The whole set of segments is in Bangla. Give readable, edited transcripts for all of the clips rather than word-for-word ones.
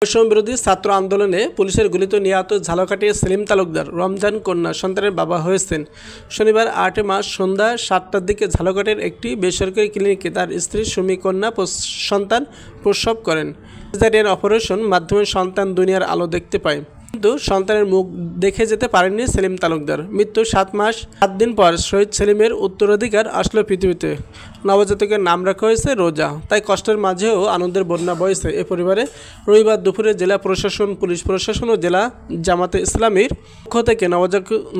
বৈষম্য বিরোধী ছাত্র আন্দোলনে পুলিশের গুলিতে নিহত ঝালকাঠির সেলিম তালুকদার রমজান কন্যা সন্তানের বাবা হয়েছেন। শনিবার ৮ মার্চ সন্ধ্যা ৭টার দিকে ঝালকাঠির একটি বেসরকারি ক্লিনিকে তার স্ত্রী সুমি কন্যা সন্তান প্রসব করেন। সিজারিয়ান অপারেশন মাধ্যমে সন্তান দুনিয়ার আলো দেখতে পায়, কিন্তু সন্তানের মুখ দেখে যেতে পারেননি সেলিম তালুকদার। মৃত্যু ৭ মাস ৭ দিন পর শহীদ সেলিমের উত্তরাধিকার আসলো পৃথিবীতে। নবজাতকের নাম রাখা হয়েছে রোজা। তাই কষ্টের মাঝেও আনন্দের বন্যা বইছে এ পরিবারে। রবিবার দুপুরে জেলা প্রশাসন, পুলিশ প্রশাসন ও জেলা জামাতে ইসলামীর পক্ষ থেকে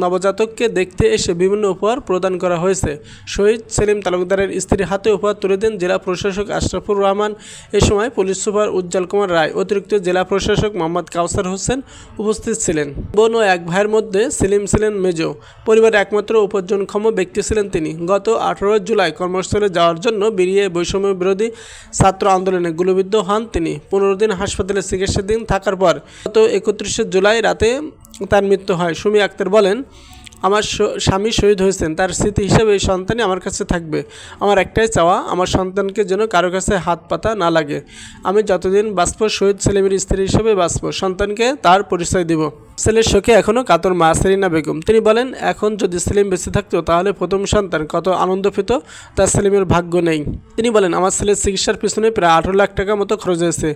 নবজাতককে দেখতে এসে বিভিন্ন উপহার প্রদান করা হয়েছে। শহীদ সেলিম তালুকদারের স্ত্রীর হাতে উপহার তুলে দেন জেলা প্রশাসক আশরাফুর রহমান। এ সময় পুলিশ সুপার উজ্জ্বল কুমার রায়, অতিরিক্ত জেলা প্রশাসক মোহাম্মদ কাউসার হোসেন উপস্থিত ছিলেন। বোন ও এক ভাইয়ের মধ্যে সেলিম ছিলেন মেজো। পরিবারের একমাত্র উপার্জনক্ষম ব্যক্তি ছিলেন তিনি। গত 18 জুলাই কর্মস্থলে যাওয়ার জন্য বেরিয়ে বৈষম্য বিরোধী ছাত্র আন্দোলনে গুলিবিদ্ধ হন তিনি। 15 দিন হাসপাতালে চিকিৎসাধীন থাকার পর গত 31 জুলাই রাতে তার মৃত্যু হয়। সুমি আক্তার বলেন, আমার স্বামী শহীদ হয়েছেন, তার স্মৃতি হিসেবে এই সন্তানই আমার কাছে থাকবে। আমার একটাই চাওয়া, আমার সন্তানকে যেন কারো কাছে হাত পাতা না লাগে। আমি যতদিন বাঁচব শহীদ সেলিমের স্ত্রী হিসেবে বাঁচব, সন্তানকে তার পরিচয় দিব। ছেলের শোকে এখনও কাতর মা সেলিনা বেগম। তিনি বলেন, এখন যদি সেলিম বেঁচে থাকতো তাহলে প্রথম সন্তান কত আনন্দ পেত, তার সেলিমের ভাগ্য নেই। তিনি বলেন, আমার ছেলের চিকিৎসার পিছনে প্রায় 18 লাখ টাকা মতো খরচ হয়েছে।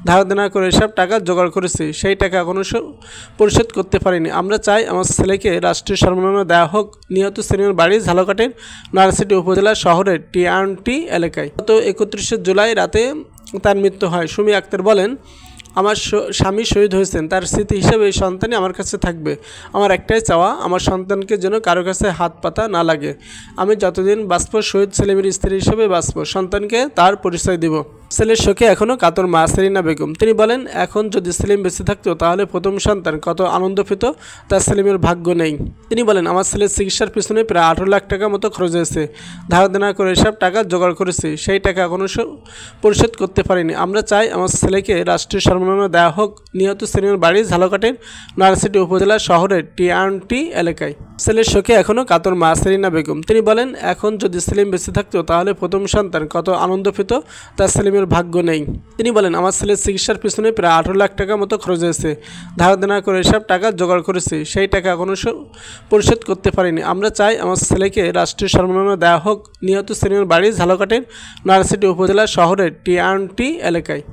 ধার দেনা করে এসব টাকা জোগাড় করেছি, সেই টাকা এখনও পরিশোধ করতে পারিনি। আমরা চাই আমার ছেলেকে রাষ্ট্রীয় সম্মাননা দেওয়া হোক। নিহত সেলিমের বাড়ি ঝালকাঠির নয়ারহাটি উপজেলা শহরের টি&টি এলাকায়। গত 31 জুলাই রাতে তার মৃত্যু হয়। সুমি আক্তার বলেন, আমার স্বামী শহীদ হয়েছেন, তার স্মৃতি হিসেবে এই সন্তানই আমার কাছে থাকবে। আমার একটাই চাওয়া, আমার সন্তানকে যেন কারো কাছে হাত পাতা না লাগে। আমি যতদিন বাঁচব শহীদ সেলিমের স্ত্রী হিসেবে বাঁচব, সন্তানকে তার পরিচয় দিব। ছেলের শোকে এখনও কাতর মা সেলিনা বেগম। তিনি বলেন, এখন যদি সেলিম বেঁচে থাকতো তাহলে প্রথম সন্তান কত আনন্দ পেত, তার সেলিমের ভাগ্য নেই। তিনি বলেন, আমার ছেলের চিকিৎসার পিছনে প্রায় 18 লাখ টাকা মতো খরচ হয়েছে। ধার দেনা করে এসব টাকা জোগাড় করেছি, সেই টাকা এখনও পরিশোধ করতে পারিনি। আমরা চাই আমার ছেলেকে রাষ্ট্রীয় সম্মাননা দেওয়া হোক। নিহত সেলিমের বাড়ি ঝালকাঠির নয়ারহাটি উপজেলা শহরের টি&টি এলাকায়। ছেলের শোকে এখনও কাতর মা সেলিনা বেগম। তিনি বলেন, এখন যদি সেলিম বেঁচে থাকতো তাহলে প্রথম সন্তান কত আনন্দ পেত, তার সেলিমের ভাগ্য নেই। তিনি বলেন, আমার ছেলের চিকিৎসার পিছনে প্রায় 18 লাখ টাকা মতো খরচ হয়েছে। ধার দেনা করে এসব টাকা জোগাড় করেছি, সেই টাকা এখনও পরিশোধ করতে পারিনি। আমরা চাই আমার ছেলেকে রাষ্ট্রীয় সম্মাননা দেওয়া হোক। নিহত সেলিমের বাড়ি ঝালকাঠির নয়ারহাটি উপজেলা শহরের টি&টি এলাকায়।